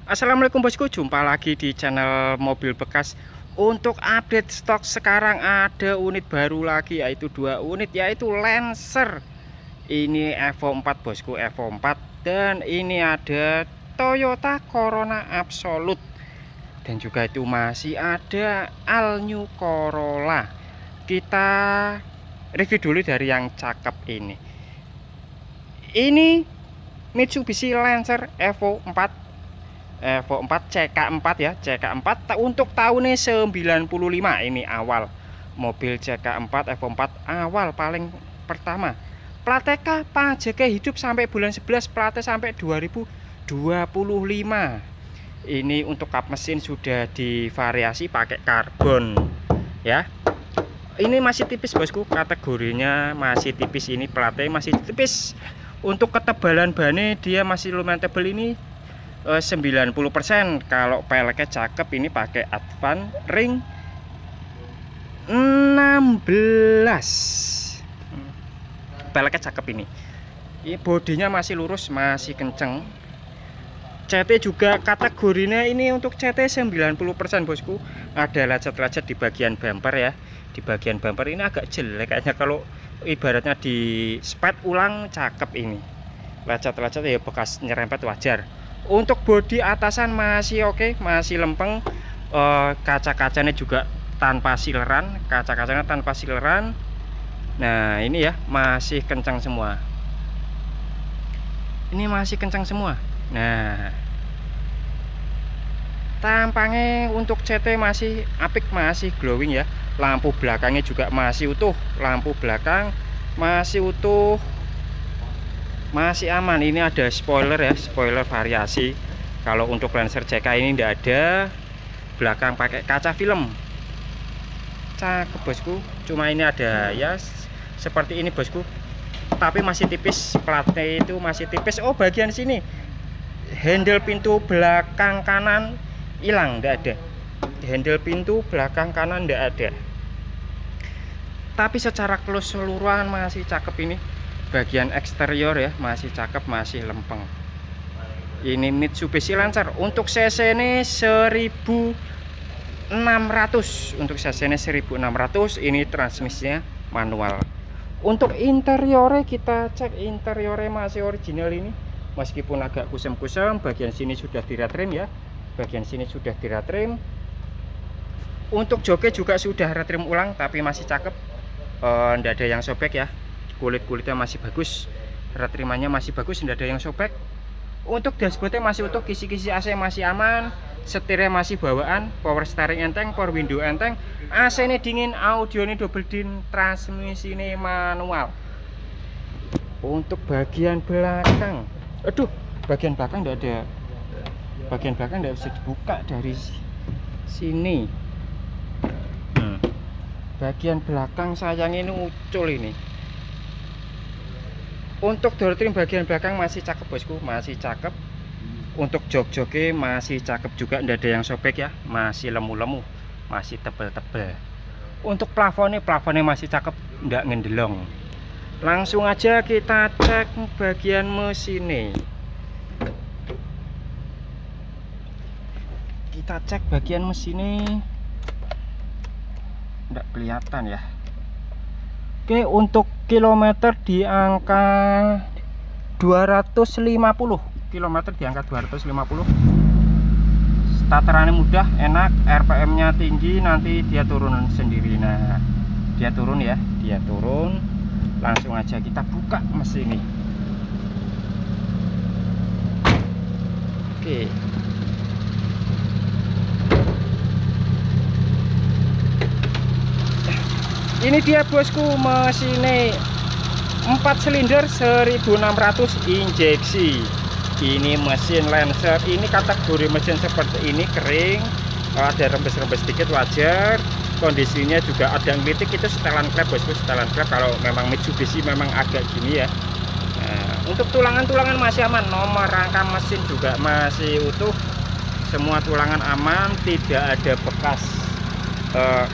Assalamualaikum bosku, jumpa lagi di channel mobil bekas. Untuk update stok sekarang ada unit baru lagi, yaitu dua unit, yaitu Lancer. Ini Evo 4 bosku, Evo 4. Dan ini ada Toyota Corona Absolute. Dan juga itu masih ada All New Corolla. Kita review dulu dari yang cakep ini. Ini Mitsubishi Lancer Evo 4 CK4 ya, CK4 untuk tahunnya 95. Ini awal mobil CK4 Evo 4 awal paling pertama. Platnya pajaknya hidup sampai bulan 11, platnya sampai 2025. Ini untuk kap mesin sudah divariasi pakai karbon ya. Ini masih tipis bosku, kategorinya masih tipis, ini platnya masih tipis. Untuk ketebalan bannya dia masih lumayan tebal, ini 90%. Kalau peleknya cakep, ini pakai Advance Ring 16. Peleknya cakep ini. Ini bodinya masih lurus, masih kenceng. CT juga kategorinya ini untuk CT 90% bosku. Ada lecet-lecet di bagian bumper ya. Di bagian bumper ini agak jelek kayaknya, kalau ibaratnya di spet ulang cakep ini. Lecet-lecet ya, bekas nyerempet wajar. Untuk bodi atasan masih oke, masih lempeng. Kaca-kacanya juga tanpa sileran, kaca-kacanya tanpa sileran. Nah ini ya, masih kencang semua. Ini masih kencang semua. Nah, tampangnya untuk CT masih apik, masih glowing ya. Lampu belakangnya juga masih utuh, lampu belakang masih utuh, masih aman. Ini ada spoiler ya, spoiler variasi. Kalau untuk Lancer CK ini tidak ada. Belakang pakai kaca film, cakep bosku. Cuma ini ada ya seperti ini bosku, tapi masih tipis, platnya itu masih tipis. Oh, bagian sini handle pintu belakang kanan hilang, tidak ada. Handle pintu belakang kanan tidak ada. Tapi secara keseluruhan masih cakep ini. Bagian eksterior ya masih cakep, masih lempeng. Ini Mitsubishi Lancer untuk cc ini 1600. Untuk cc ini 1600. Ini transmisinya manual. Untuk interiornya kita cek, interiornya masih original ini, meskipun agak kusam-kusam. Bagian sini sudah di-retrim ya, bagian sini sudah di-retrim. Untuk joknya juga sudah retrim ulang, tapi masih cakep. Tidak ada yang sobek ya, kulit-kulitnya masih bagus, retrimannya masih bagus, tidak ada yang sobek. Untuk dashboardnya masih utuh, kisi-kisi AC masih aman, setirnya masih bawaan, power steering enteng, power window enteng, AC ini dingin, audio ini double din, transmisi ini manual. Untuk bagian belakang, aduh, bagian belakang tidak ada, bagian belakang tidak bisa dibuka dari sini. Bagian belakang sayang ini ucul ini. Untuk door trim bagian belakang masih cakep bosku, masih cakep. Untuk jok-joknya masih cakep juga, tidak ada yang sobek ya, masih lemu-lemu, masih tebel-tebel. Untuk plafonnya masih cakep, tidak ngendelong. Langsung aja kita cek bagian mesinnya. Kita cek bagian mesinnya. Tidak kelihatan ya. Oke, untuk kilometer di angka 250. Kilometer di angka 250. Starterannya mudah, enak, RPM nya tinggi, nanti dia turun sendiri. Nah, dia turun ya, dia turun. Langsung aja kita buka mesin ini. Oke. Ini dia bosku, mesinnya 4 silinder 1600 injeksi. Ini mesin Lancer, ini kategori mesin seperti ini, kering, ada rembes-rembes sedikit wajar. Kondisinya juga ada yang ngelitik, itu setelan klep bosku, setelan klep. Kalau memang Mitsubishi memang agak gini ya. Nah, untuk tulangan-tulangan masih aman, nomor rangka mesin juga masih utuh, semua tulangan aman, tidak ada bekas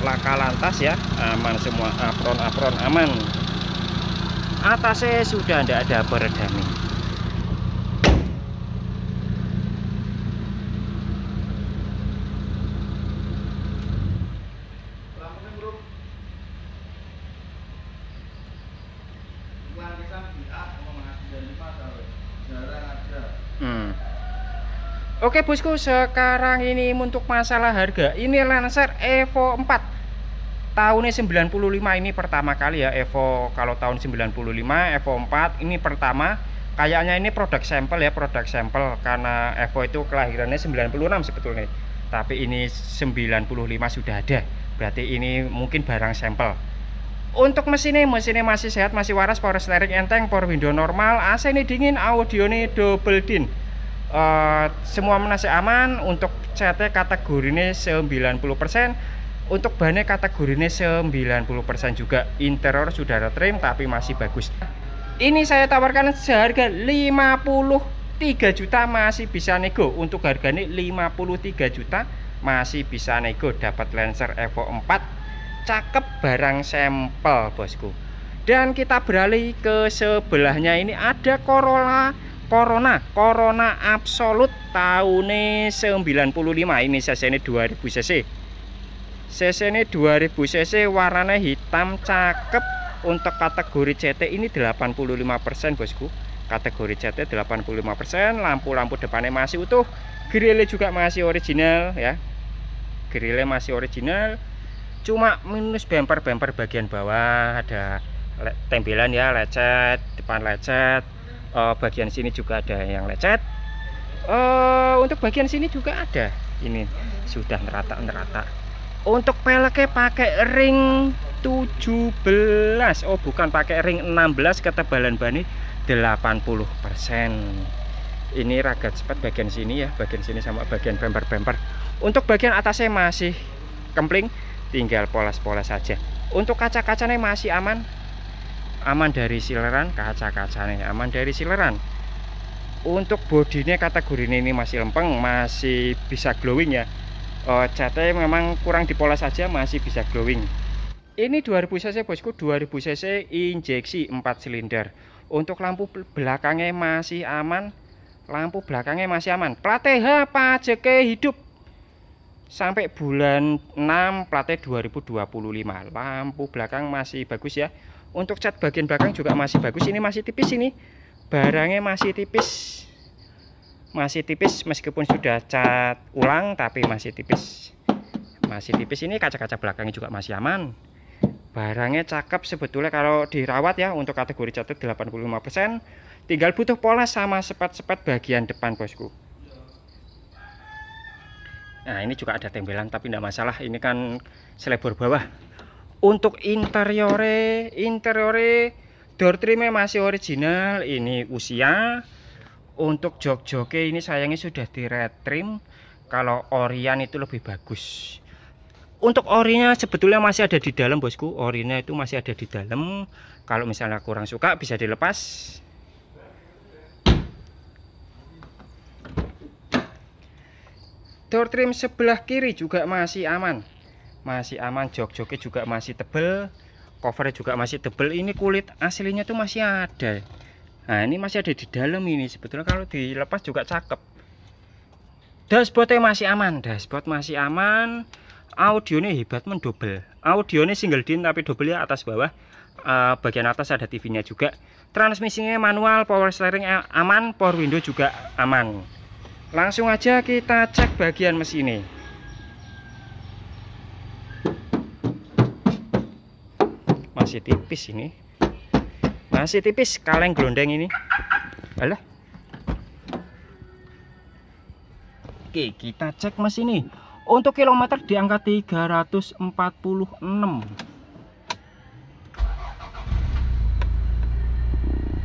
laka lantas ya, aman semua, apron aman. Atasnya sudah tidak ada peredam. Oke bosku, sekarang ini untuk masalah harga, ini Lancer Evo 4 tahunnya 95, ini pertama kali ya Evo. Kalau tahun 95 Evo 4 ini pertama. Kayaknya ini produk sampel ya, produk sampel, karena Evo itu kelahirannya 96 sebetulnya, tapi ini 95 sudah ada, berarti ini mungkin barang sampel. Untuk mesinnya masih sehat, masih waras, power steering enteng, power window normal, AC ini dingin, audio ini double din. Semua masih aman. Untuk CT kategorinya 90%, untuk bannya kategorinya 90% juga. Interior sudah ada trim tapi masih bagus. Ini saya tawarkan seharga 53 juta, masih bisa nego. Untuk harganya 53 juta masih bisa nego, dapat Lancer Evo 4 cakep, barang sampel bosku. Dan kita beralih ke sebelahnya, ini ada Corona Absolute tahunnya 95. Ini cc ini 2000 cc. cc ini 2000 cc, warnanya hitam, cakep. Untuk kategori CT ini 85% bosku. Kategori CT 85%. Lampu-lampu depannya masih utuh. Grillnya juga masih original ya. Grillnya masih original. Cuma minus bumper bagian bawah, ada tempelan ya, lecet, depan lecet. Bagian sini juga ada yang lecet. Untuk bagian sini juga ada. Ini sudah nerata. Untuk peleknya pakai ring 17. Oh bukan, pakai ring 16. Ketebalan ban 80%. Ini ragat spot bagian sini ya, bagian sini sama bagian bumper. Untuk bagian atasnya masih kempling, tinggal poles-poles saja. Untuk kaca-kacanya masih aman dari sileran. Kaca-kacanya aman dari sileran. Untuk bodinya kategorinya ini masih lempeng, masih bisa glowing ya. CT memang kurang dipoles saja, masih bisa glowing. Ini 2000 cc bosku, 2000 cc injeksi 4 silinder. Untuk lampu belakangnya masih aman. Plat TH pajaknya hidup sampai bulan 6, platnya 2025. Lampu belakang masih bagus ya. Untuk cat bagian belakang juga masih bagus. Ini masih tipis, ini barangnya masih tipis meskipun sudah cat ulang, tapi masih tipis. Ini kaca-kaca belakangnya juga masih aman. Barangnya cakep sebetulnya kalau dirawat ya. Untuk kategori cat 85%. Tinggal butuh poles sama sepet-sepet bagian depan bosku. Nah ini juga ada tempelan tapi tidak masalah, ini kan selebor bawah. Untuk interiore door trimnya masih original, ini usia. Untuk jok-joknya ini sayangnya sudah di red trim. Kalau orian itu lebih bagus. Untuk orinya sebetulnya masih ada di dalam bosku. Orinya itu masih ada di dalam. Kalau misalnya kurang suka bisa dilepas. Door trim sebelah kiri juga masih aman. Jok-joknya juga masih tebel. Covernya juga masih tebel. Ini kulit aslinya tuh masih ada. Nah ini masih ada di dalam ini. Sebetulnya kalau dilepas juga cakep. Dashboardnya masih aman. Audionya hebat, mendobel. Audionya single din tapi double ya, atas bawah. Bagian atas ada TV-nya juga. Transmisinya manual, power steering aman, power window juga aman. Langsung aja kita cek bagian mesinnya. Masih tipis ini. Kaleng gelondeng ini. Alah. Oke, kita cek mesin ini. Untuk kilometer di angka 346.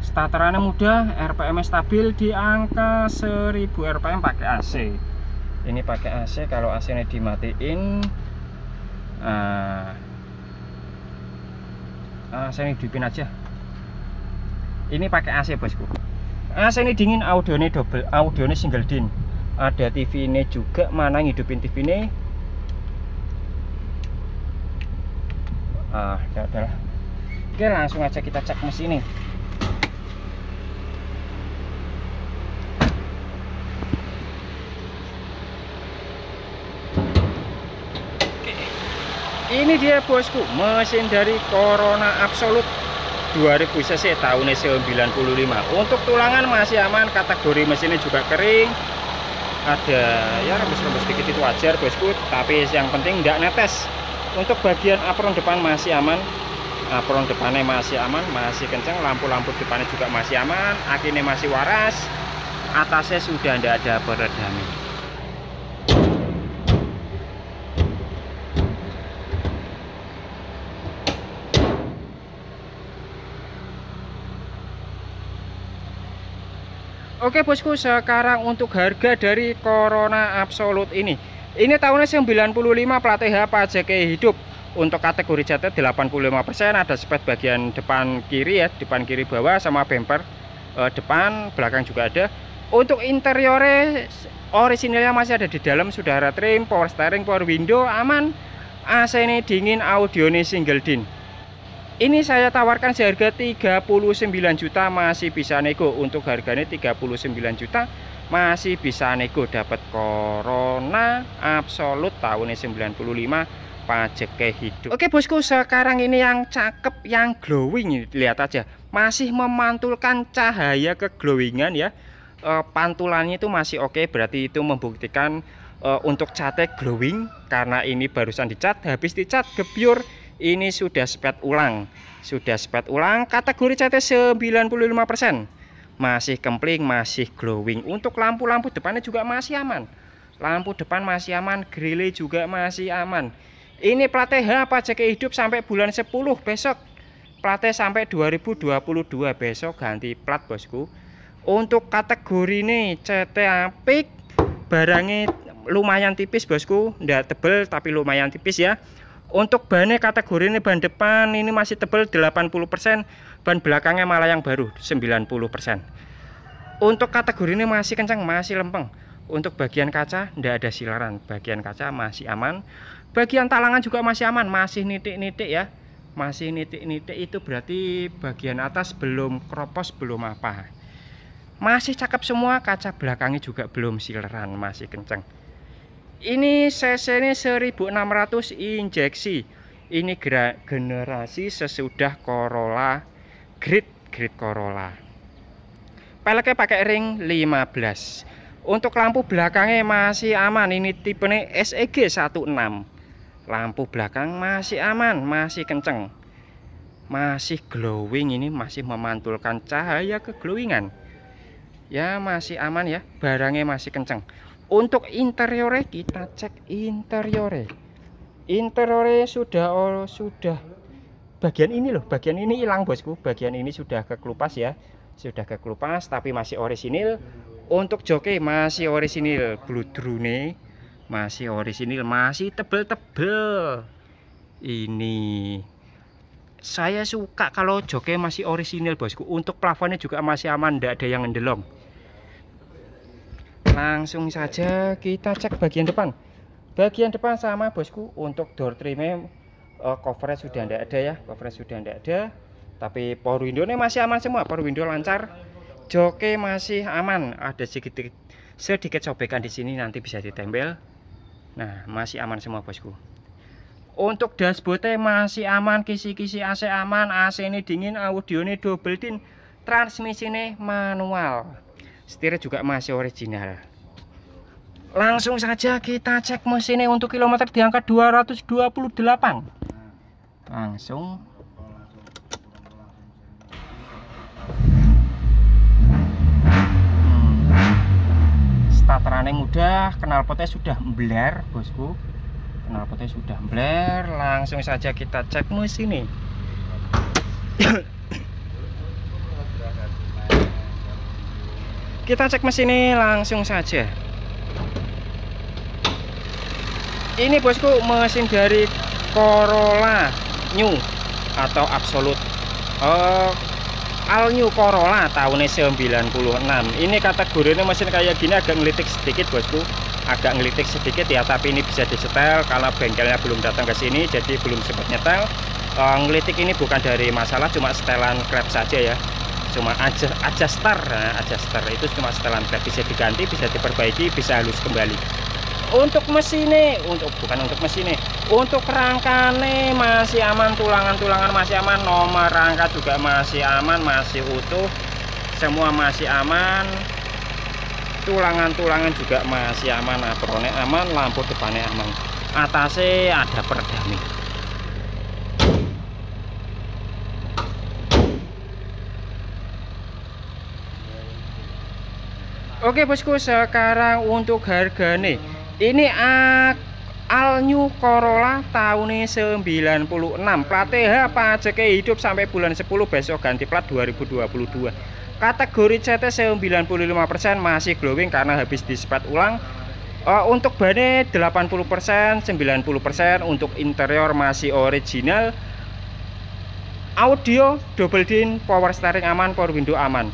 Starterannya mudah, RPM stabil di angka 1000 RPM pakai AC. Ini pakai AC, kalau AC-nya dimatiin saya hidupin aja. Ini pakai AC bosku. AC ini dingin, audionya double, audionya single din. Ada TV ini juga, mana ngidupin TV ini? Udah. Oke, langsung aja kita cek mesin ini. Ini dia bosku, mesin dari Corona Absolute 2000 cc tahun 95. Untuk tulangan masih aman, kategori mesinnya juga kering. Ada ya rembes-rembes sedikit itu wajar bosku, tapi yang penting tidak netes. Untuk bagian apron depan masih aman, apron depannya masih aman, masih kencang, lampu-lampu depannya juga masih aman, akinya masih waras, atasnya sudah tidak ada peredamnya. Oke bosku, sekarang untuk harga dari Corona Absolute ini tahunnya 95, plat TH, pajak hidup. Untuk kategori jatah 85%, ada spek bagian depan kiri ya, depan kiri bawah sama bumper depan, belakang juga ada. Untuk interiornya orisinilnya masih ada di dalam, sudah ada trim, power steering, power window, aman. AC ini dingin, audio ini single din. Ini saya tawarkan seharga 39 juta, masih bisa nego. Untuk harganya 39 juta masih bisa nego, dapat Corona Absolute tahun 95, pajak hidup. Oke bosku, sekarang ini yang cakep, yang glowing, lihat aja, masih memantulkan cahaya keglowingan ya. Pantulannya itu masih oke, berarti itu membuktikan untuk catnya glowing, karena ini barusan dicat, habis dicat gebyur. Ini sudah spet ulang, kategori catnya 95%, masih kempling, masih glowing. Untuk lampu-lampu depannya juga masih aman, lampu depan masih aman, grille juga masih aman. Ini plat TH, pajak hidup sampai bulan 10 besok, platnya sampai 2022 besok ganti plat bosku. Untuk kategori ini CT apik, barangnya lumayan tipis bosku, ndak tebel tapi lumayan tipis ya. Untuk bannya kategori ini ban depan ini masih tebal 80%, ban belakangnya malah yang baru 90%. Untuk kategori ini masih kencang, masih lempeng. Untuk bagian kaca tidak ada silaran, bagian kaca masih aman. Bagian talangan juga masih aman, masih nitik-nitik ya. Masih nitik-nitik, itu berarti bagian atas belum kropos, belum apa. Masih cakep semua, kaca belakangnya juga belum silaran, masih kencang. Ini cc ini 1600 injeksi. Ini generasi sesudah Corolla Grid Corolla. Peleknya pakai ring 15. Untuk lampu belakangnya masih aman. Ini tipenya SEG 16. Lampu belakang masih aman, masih kenceng, masih glowing. Ini masih memantulkan cahaya keglowingan. Ya masih aman ya, barangnya masih kenceng. Untuk interiornya kita cek interiornya. Interiornya sudah bagian ini loh, bagian ini hilang bosku. Bagian ini sudah kekelupas ya, sudah kekelupas tapi masih orisinil. Untuk joki masih orisinil, bludrune masih orisinil, masih tebel-tebel. Ini saya suka kalau joki masih orisinil bosku. Untuk plafonnya juga masih aman, tidak ada yang ngendelong. Langsung saja kita cek bagian depan. Bagian depan sama bosku. Untuk door trimnya coverage sudah tidak ada ya, coverage sudah tidak ada. Tapi power window-nya masih aman semua, power window lancar. Joki masih aman, ada sedikit sobekan di sini, nanti bisa ditempel. Nah masih aman semua bosku. Untuk dashboardnya masih aman, kisi-kisi AC aman, AC ini dingin, audio ini double din, transmisi ini manual. Setir juga masih original. Langsung saja kita cek mesinnya. Untuk kilometer di angka 228. Langsung. Starterannya mudah, knalpotnya sudah embler bosku. Knalpotnya sudah embler. Langsung saja kita cek mesinnya. Kita cek mesin ini langsung saja. Ini bosku mesin dari Corolla New atau Absolute. All New Corolla tahun 96. Ini kategorinya mesin kayak gini agak ngelitik sedikit bosku. Agak ngelitik sedikit ya, tapi ini bisa disetel karena bengkelnya belum datang ke sini, jadi belum sempat nyetel. Ngelitik ini bukan dari masalah, cuma setelan klep saja ya. Cuma adjuster itu cuma setelan klep, bisa diganti, bisa diperbaiki, bisa halus kembali. Untuk mesinnya, bukan untuk mesinnya, untuk rangkane masih aman, tulangan-tulangan masih aman, nomor rangka juga masih aman, masih utuh, semua masih aman, tulangan-tulangan juga masih aman, apronnya aman, lampu depannya aman, atasnya ada peredam. Oke bosku, sekarang untuk harga nih, ini All New Corolla tahun 96, plat TH, pajaknya hidup sampai bulan 10, besok ganti plat 2022. Kategori CT 95%, masih glowing karena habis dispet ulang. Untuk bannya 80%, 90%, untuk interior masih original. Audio double din, power steering aman, power window aman.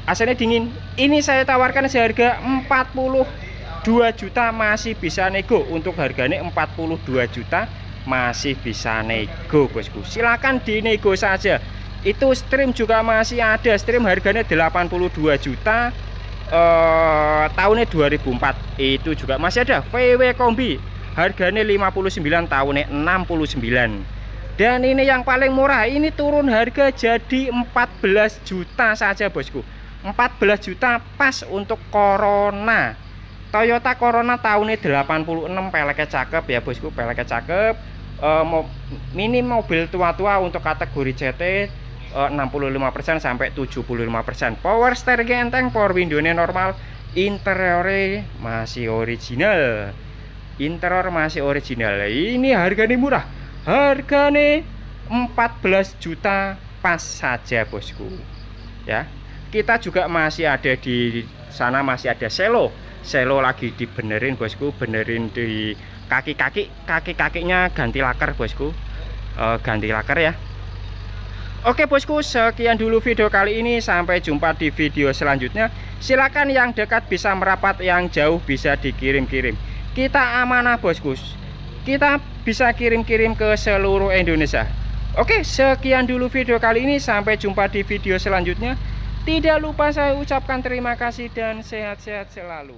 AC-nya dingin. Ini saya tawarkan seharga 42 juta, masih bisa nego. Untuk harganya 42 juta masih bisa nego bosku, silahkan dinego saja. Itu stream juga masih ada, stream harganya 82 juta, tahunnya 2004, itu juga masih ada. VW kombi harganya 59, tahunnya 69. Dan ini yang paling murah, ini turun harga jadi 14 juta saja bosku, 14 juta pas untuk Corona, Toyota Corona tahunnya 86, peleknya cakep ya bosku, peleknya cakep. Mini mobil tua-tua untuk kategori CT 65% sampai 75%. Power steering enteng, power window-nya normal, interiornya masih original. Interior masih original. Ini harganya murah, harganya 14 juta pas saja bosku ya. Kita juga masih ada di sana, masih ada selo lagi dibenerin bosku, benerin di kaki-kakinya ganti laker bosku, ganti laker ya. Oke bosku, sekian dulu video kali ini, sampai jumpa di video selanjutnya. Silakan yang dekat bisa merapat, yang jauh bisa dikirim-kirim. Kita amanah bosku, kita bisa kirim-kirim ke seluruh Indonesia. Oke, sekian dulu video kali ini, sampai jumpa di video selanjutnya. Tidak lupa saya ucapkan terima kasih dan sehat-sehat selalu.